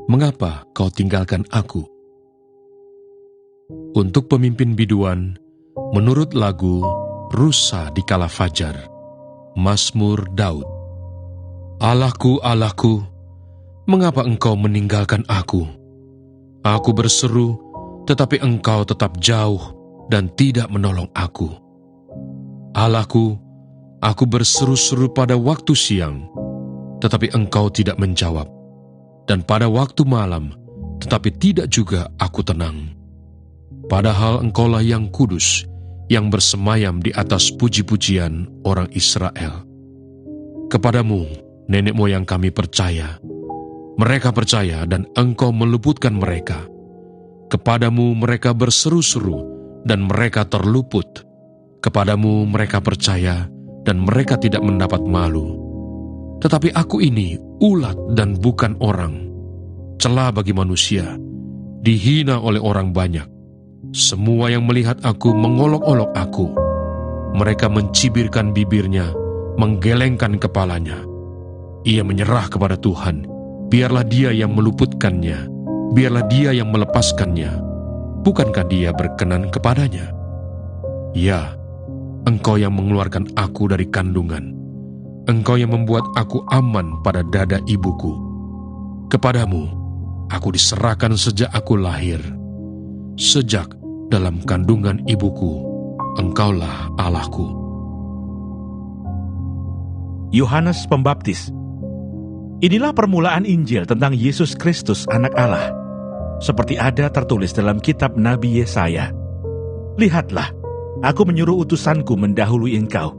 mengapa kau tinggalkan aku? Untuk pemimpin biduan, menurut lagu Rusa di Kala Fajar, Mazmur Daud. Allahku, Allahku, mengapa engkau meninggalkan aku? Aku berseru, tetapi engkau tetap jauh dan tidak menolong aku. Allahku, aku berseru-seru pada waktu siang, tetapi engkau tidak menjawab. Dan pada waktu malam, tetapi tidak juga aku tenang. Padahal engkaulah yang kudus, yang bersemayam di atas puji-pujian orang Israel. Kepadamu, nenek moyang kami percaya. Mereka percaya dan engkau meluputkan mereka. Kepadamu mereka berseru-seru dan mereka terluput. Kepadamu mereka percaya dan mereka tidak mendapat malu. Tetapi aku ini ulat dan bukan orang, celah bagi manusia, dihina oleh orang banyak. Semua yang melihat aku mengolok-olok aku. Mereka mencibirkan bibirnya, menggelengkan kepalanya. Ia menyerah kepada Tuhan. Biarlah Dia yang meluputkannya. Biarlah Dia yang melepaskannya. Bukankah Dia berkenan kepadanya? Ya, Engkau yang mengeluarkan aku dari kandungan. Engkau yang membuat aku aman pada dada ibuku. Kepadamu, aku diserahkan sejak aku lahir. Sejak dalam kandungan ibuku, Engkaulah Allahku. Yohanes Pembaptis. Inilah permulaan Injil tentang Yesus Kristus, Anak Allah, seperti ada tertulis dalam kitab Nabi Yesaya. Lihatlah, aku menyuruh utusanku mendahului engkau.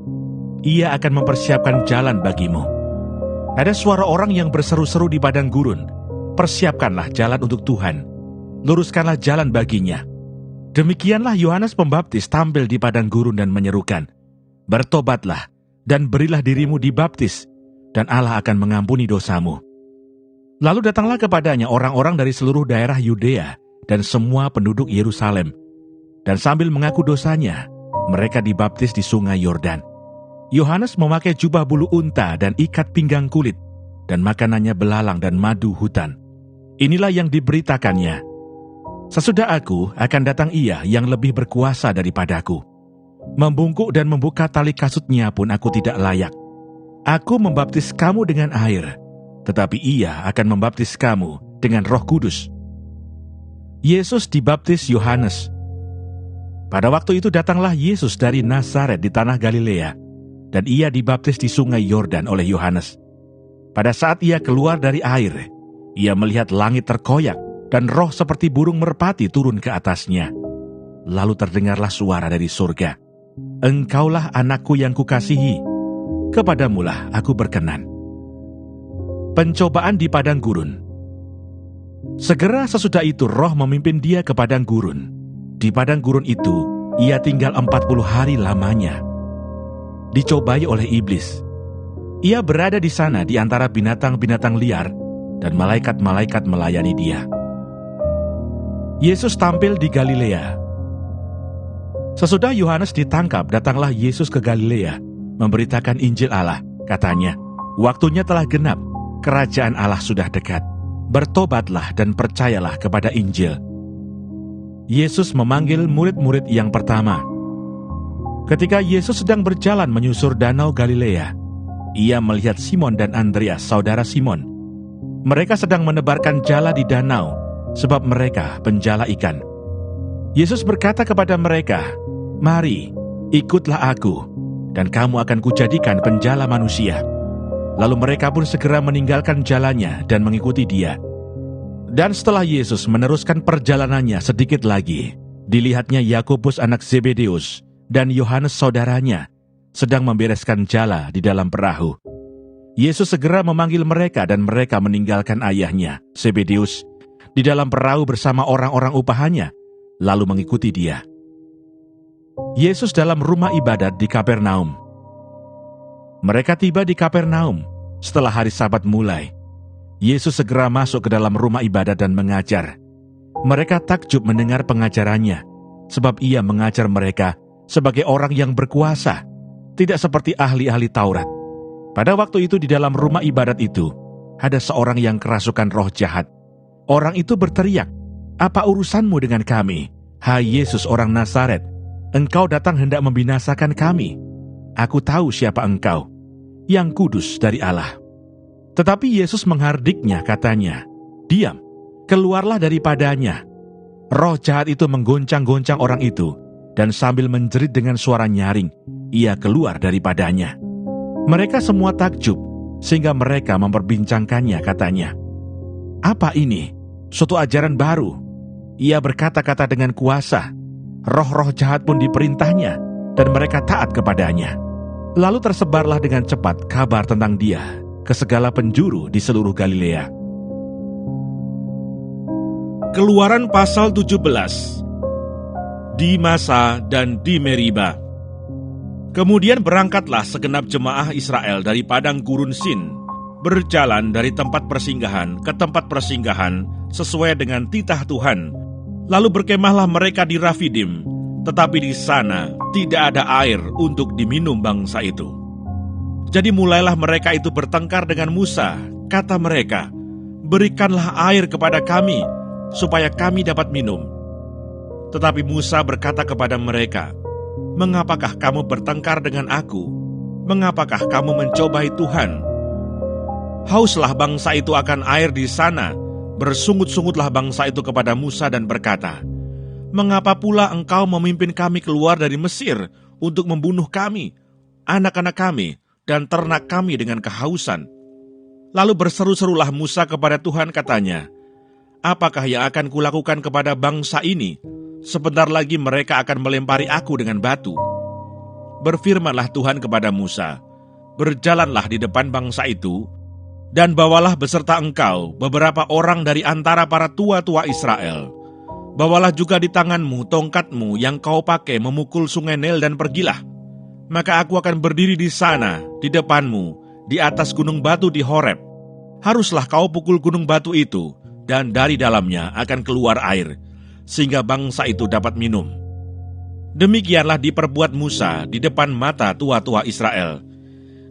Ia akan mempersiapkan jalan bagimu. Ada suara orang yang berseru-seru di padang gurun, persiapkanlah jalan untuk Tuhan, luruskanlah jalan baginya. Demikianlah Yohanes Pembaptis tampil di padang gurun dan menyerukan, bertobatlah dan berilah dirimu dibaptis, dan Allah akan mengampuni dosamu. Lalu datanglah kepadanya orang-orang dari seluruh daerah Yudea dan semua penduduk Yerusalem, dan sambil mengaku dosanya, mereka dibaptis di sungai Yordan. Yohanes memakai jubah bulu unta dan ikat pinggang kulit, dan makanannya belalang dan madu hutan. Inilah yang diberitakannya, sesudah aku akan datang Ia yang lebih berkuasa daripadaku. Membungkuk dan membuka tali kasutnya pun aku tidak layak. Aku membaptis kamu dengan air, tetapi Ia akan membaptis kamu dengan Roh Kudus. Yesus dibaptis Yohanes. Pada waktu itu datanglah Yesus dari Nazaret di tanah Galilea, dan Ia dibaptis di sungai Yordan oleh Yohanes. Pada saat Ia keluar dari air, Ia melihat langit terkoyak, dan roh seperti burung merpati turun ke atasnya. Lalu terdengarlah suara dari surga, Engkaulah anakku yang kukasihi, kepadamulah aku berkenan. Pencobaan di padang gurun. Segera sesudah itu roh memimpin dia ke padang gurun. Di padang gurun itu, ia tinggal 40 hari lamanya. Dicobai oleh iblis. Ia berada di sana di antara binatang-binatang liar, dan malaikat-malaikat melayani dia. Yesus tampil di Galilea. Sesudah Yohanes ditangkap, datanglah Yesus ke Galilea, memberitakan Injil Allah. Katanya, waktunya telah genap, kerajaan Allah sudah dekat. Bertobatlah dan percayalah kepada Injil. Yesus memanggil murid-murid yang pertama. Ketika Yesus sedang berjalan menyusur danau Galilea, Ia melihat Simon dan Andreas, saudara Simon. Mereka sedang menebarkan jala di danau, sebab mereka penjala ikan. Yesus berkata kepada mereka, "Mari, ikutlah aku, dan kamu akan kujadikan penjala manusia." Lalu mereka pun segera meninggalkan jalannya dan mengikuti Dia. Dan setelah Yesus meneruskan perjalanannya sedikit lagi, dilihatnya Yakobus anak Zebedeus dan Yohanes saudaranya sedang membereskan jala di dalam perahu. Yesus segera memanggil mereka dan mereka meninggalkan ayahnya, Zebedeus, di dalam perahu bersama orang-orang upahannya, lalu mengikuti Dia. Yesus dalam rumah ibadat di Kapernaum. Mereka tiba di Kapernaum setelah hari Sabat mulai. Yesus segera masuk ke dalam rumah ibadat dan mengajar. Mereka takjub mendengar pengajarannya, sebab Ia mengajar mereka sebagai orang yang berkuasa, tidak seperti ahli-ahli Taurat. Pada waktu itu di dalam rumah ibadat itu, ada seorang yang kerasukan roh jahat. Orang itu berteriak, "Apa urusanmu dengan kami, hai Yesus orang Nazaret? Engkau datang hendak membinasakan kami. Aku tahu siapa engkau, yang kudus dari Allah." Tetapi Yesus menghardiknya, katanya, "Diam, keluarlah daripadanya." Roh jahat itu menggoncang-goncang orang itu, dan sambil menjerit dengan suara nyaring, ia keluar daripadanya. Mereka semua takjub, sehingga mereka memperbincangkannya, katanya, "Apa ini? Suatu ajaran baru. Ia berkata-kata dengan kuasa. Roh-roh jahat pun diperintahnya, dan mereka taat kepadanya." Lalu tersebarlah dengan cepat kabar tentang dia ke segala penjuru di seluruh Galilea. Keluaran pasal 17. Di Masa dan di Meriba. Kemudian berangkatlah segenap jemaah Israel dari padang gurun Sin, berjalan dari tempat persinggahan ke tempat persinggahan sesuai dengan titah Tuhan. Lalu berkemahlah mereka di Rafidim, tetapi di sana tidak ada air untuk diminum bangsa itu. Jadi mulailah mereka itu bertengkar dengan Musa. Kata mereka, "Berikanlah air kepada kami, supaya kami dapat minum." Tetapi Musa berkata kepada mereka, "Mengapakah kamu bertengkar dengan aku? Mengapakah kamu mencobai Tuhan?" Hauslah bangsa itu akan air di sana. Bersungut-sungutlah bangsa itu kepada Musa dan berkata, "Mengapa pula engkau memimpin kami keluar dari Mesir untuk membunuh kami, anak-anak kami, dan ternak kami dengan kehausan?" Lalu berseru-serulah Musa kepada Tuhan, katanya, "Apakah yang akan kulakukan kepada bangsa ini? Sebentar lagi mereka akan melempari aku dengan batu." Berfirmanlah Tuhan kepada Musa, "Berjalanlah di depan bangsa itu, dan bawalah beserta engkau beberapa orang dari antara para tua-tua Israel. Bawalah juga di tanganmu tongkatmu yang kau pakai memukul sungai Nil dan pergilah. Maka aku akan berdiri di sana, di depanmu, di atas gunung batu di Horeb. Haruslah kau pukul gunung batu itu, dan dari dalamnya akan keluar air, sehingga bangsa itu dapat minum." Demikianlah diperbuat Musa di depan mata tua-tua Israel.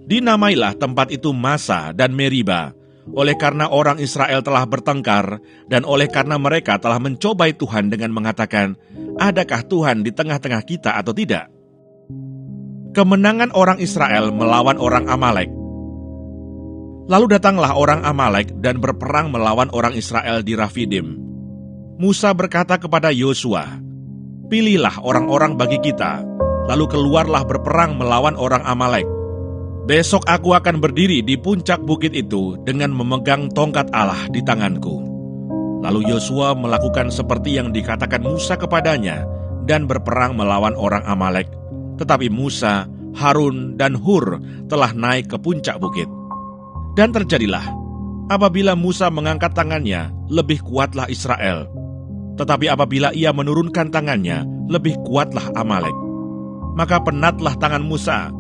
Dinamailah tempat itu Masa dan Meriba, oleh karena orang Israel telah bertengkar, dan oleh karena mereka telah mencobai Tuhan dengan mengatakan, "Adakah Tuhan di tengah-tengah kita atau tidak?" Kemenangan orang Israel melawan orang Amalek. Lalu datanglah orang Amalek dan berperang melawan orang Israel di Rafidim. Musa berkata kepada Yosua, "Pilihlah orang-orang bagi kita, lalu keluarlah berperang melawan orang Amalek. Besok aku akan berdiri di puncak bukit itu dengan memegang tongkat Allah di tanganku." Lalu Yosua melakukan seperti yang dikatakan Musa kepadanya dan berperang melawan orang Amalek. Tetapi Musa, Harun, dan Hur telah naik ke puncak bukit. Dan terjadilah, apabila Musa mengangkat tangannya, lebih kuatlah Israel. Tetapi apabila ia menurunkan tangannya, lebih kuatlah Amalek. Maka penatlah tangan Musa.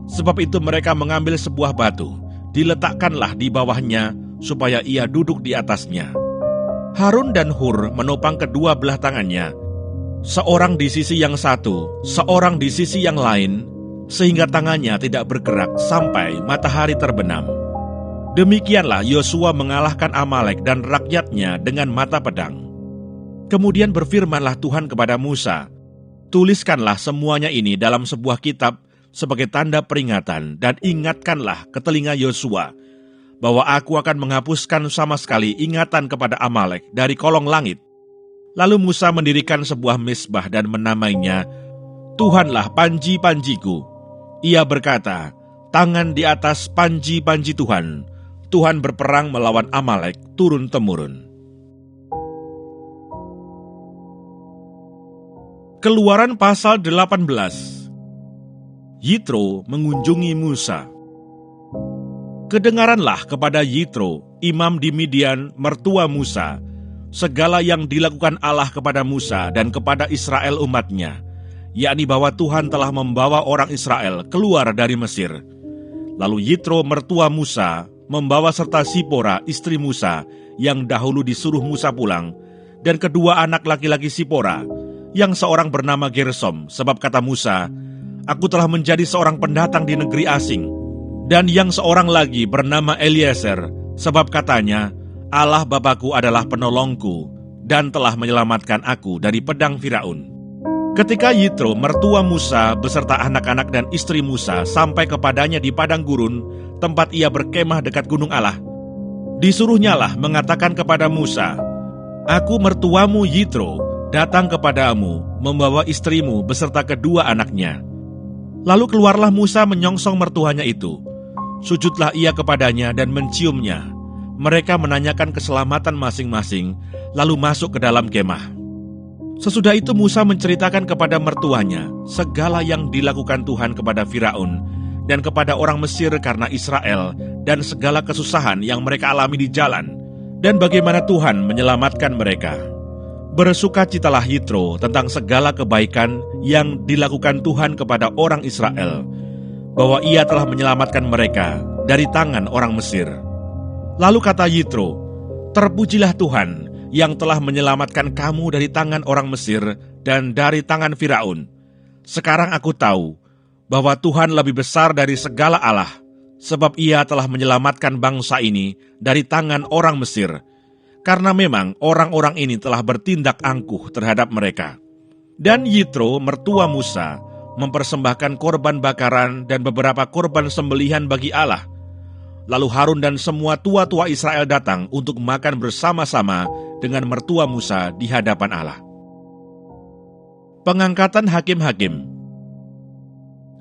Sebab itu mereka mengambil sebuah batu, diletakkanlah di bawahnya, supaya ia duduk di atasnya. Harun dan Hur menopang kedua belah tangannya, seorang di sisi yang satu, seorang di sisi yang lain, sehingga tangannya tidak bergerak sampai matahari terbenam. Demikianlah Yosua mengalahkan Amalek dan rakyatnya dengan mata pedang. Kemudian berfirmanlah Tuhan kepada Musa, "Tuliskanlah semuanya ini dalam sebuah kitab sebagai tanda peringatan, dan ingatkanlah ke telinga Yosua, bahwa aku akan menghapuskan sama sekali ingatan kepada Amalek dari kolong langit." Lalu Musa mendirikan sebuah mezbah dan menamainya, "Tuhanlah panji-panjiku." Ia berkata, "Tangan di atas panji-panji Tuhan, Tuhan berperang melawan Amalek turun-temurun." Keluaran pasal 18. Yitro mengunjungi Musa. Kedengaranlah kepada Yitro, imam di Midian, mertua Musa, segala yang dilakukan Allah kepada Musa dan kepada Israel umatnya, yakni bahwa Tuhan telah membawa orang Israel keluar dari Mesir. Lalu Yitro mertua Musa membawa serta Sipora istri Musa yang dahulu disuruh Musa pulang, dan kedua anak laki-laki Sipora, yang seorang bernama Gersom, sebab kata Musa, "Aku telah menjadi seorang pendatang di negeri asing." Dan yang seorang lagi bernama Eliezer, sebab katanya, Allah Bapakku adalah penolongku dan telah menyelamatkan aku dari pedang Firaun. Ketika Yitro, mertua Musa beserta anak-anak dan istri Musa sampai kepadanya di padang gurun, tempat ia berkemah dekat gunung Allah, disuruhnyalah mengatakan kepada Musa, "Aku mertuamu Yitro, datang kepadamu membawa istrimu beserta kedua anaknya." Lalu keluarlah Musa menyongsong mertuanya itu. Sujudlah ia kepadanya dan menciumnya. Mereka menanyakan keselamatan masing-masing, lalu masuk ke dalam kemah. Sesudah itu Musa menceritakan kepada mertuanya segala yang dilakukan Tuhan kepada Firaun dan kepada orang Mesir karena Israel, dan segala kesusahan yang mereka alami di jalan, dan bagaimana Tuhan menyelamatkan mereka. Bersukacitalah Yitro tentang segala kebaikan yang dilakukan Tuhan kepada orang Israel, bahwa ia telah menyelamatkan mereka dari tangan orang Mesir. Lalu kata Yitro, "Terpujilah Tuhan yang telah menyelamatkan kamu dari tangan orang Mesir dan dari tangan Firaun. Sekarang aku tahu bahwa Tuhan lebih besar dari segala Allah, sebab ia telah menyelamatkan bangsa ini dari tangan orang Mesir, karena memang orang-orang ini telah bertindak angkuh terhadap mereka." Dan Yitro, mertua Musa, mempersembahkan korban bakaran dan beberapa korban sembelihan bagi Allah. Lalu Harun dan semua tua-tua Israel datang untuk makan bersama-sama dengan mertua Musa di hadapan Allah. Pengangkatan hakim-hakim.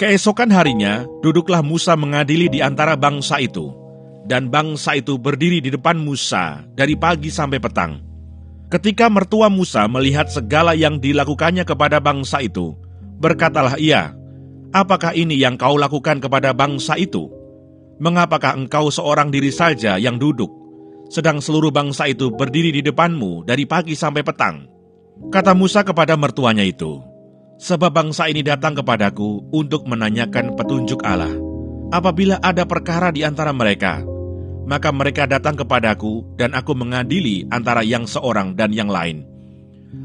Keesokan harinya, duduklah Musa mengadili di antara bangsa itu, dan bangsa itu berdiri di depan Musa dari pagi sampai petang. Ketika mertua Musa melihat segala yang dilakukannya kepada bangsa itu, berkatalah ia, "Apakah ini yang kau lakukan kepada bangsa itu? Mengapakah engkau seorang diri saja yang duduk, sedang seluruh bangsa itu berdiri di depanmu dari pagi sampai petang?" Kata Musa kepada mertuanya itu, "Sebab bangsa ini datang kepadaku untuk menanyakan petunjuk Allah. Apabila ada perkara di antara mereka, maka mereka datang kepadaku dan aku mengadili antara yang seorang dan yang lain.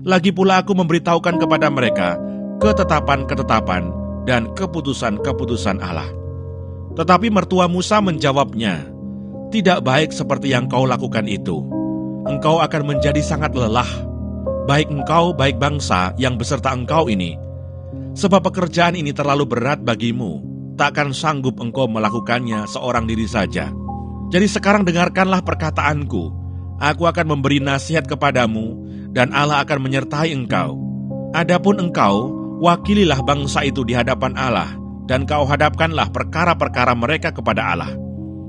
Lagi pula aku memberitahukan kepada mereka ketetapan-ketetapan dan keputusan-keputusan Allah." Tetapi mertua Musa menjawabnya, "Tidak baik seperti yang kau lakukan itu. Engkau akan menjadi sangat lelah, baik engkau, baik bangsa yang beserta engkau ini. Sebab pekerjaan ini terlalu berat bagimu, takkan sanggup engkau melakukannya seorang diri saja. Jadi sekarang dengarkanlah perkataanku. Aku akan memberi nasihat kepadamu, dan Allah akan menyertai engkau. Adapun engkau, wakililah bangsa itu di hadapan Allah, dan kau hadapkanlah perkara-perkara mereka kepada Allah.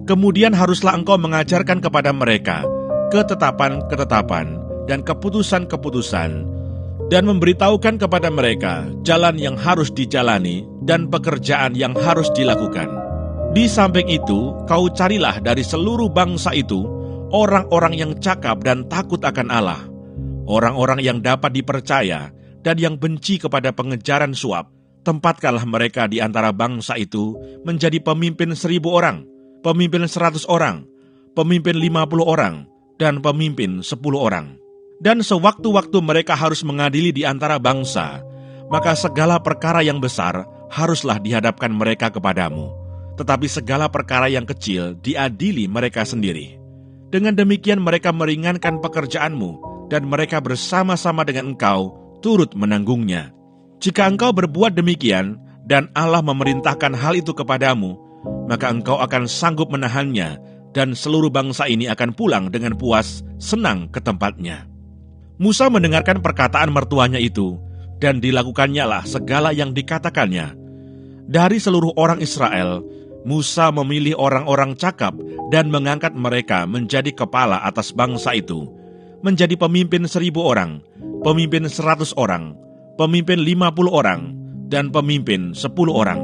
Kemudian haruslah engkau mengajarkan kepada mereka ketetapan-ketetapan dan keputusan-keputusan, dan memberitahukan kepada mereka jalan yang harus dijalani dan pekerjaan yang harus dilakukan. Di samping itu, kau carilah dari seluruh bangsa itu orang-orang yang cakap dan takut akan Allah, orang-orang yang dapat dipercaya dan yang benci kepada pengejaran suap. Tempatkanlah mereka di antara bangsa itu menjadi pemimpin 1.000 orang, pemimpin 100 orang, pemimpin 50 orang, dan pemimpin 10 orang. Dan sewaktu-waktu mereka harus mengadili di antara bangsa, maka segala perkara yang besar haruslah dihadapkan mereka kepadamu, tetapi segala perkara yang kecil diadili mereka sendiri. Dengan demikian mereka meringankan pekerjaanmu, dan mereka bersama-sama dengan engkau turut menanggungnya. Jika engkau berbuat demikian, dan Allah memerintahkan hal itu kepadamu, maka engkau akan sanggup menahannya, dan seluruh bangsa ini akan pulang dengan puas, senang ke tempatnya." Musa mendengarkan perkataan mertuanya itu, dan dilakukannya lah segala yang dikatakannya. Dari seluruh orang Israel, Musa memilih orang-orang cakap dan mengangkat mereka menjadi kepala atas bangsa itu, menjadi pemimpin 1.000 orang, pemimpin 100 orang, pemimpin 50 orang, dan pemimpin 10 orang.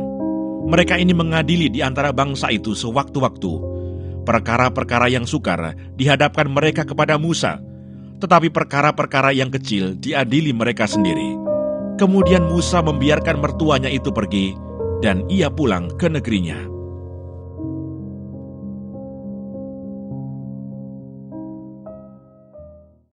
Mereka ini mengadili di antara bangsa itu sewaktu-waktu. Perkara-perkara yang sukar dihadapkan mereka kepada Musa, tetapi perkara-perkara yang kecil diadili mereka sendiri. Kemudian Musa membiarkan mertuanya itu pergi, dan ia pulang ke negerinya.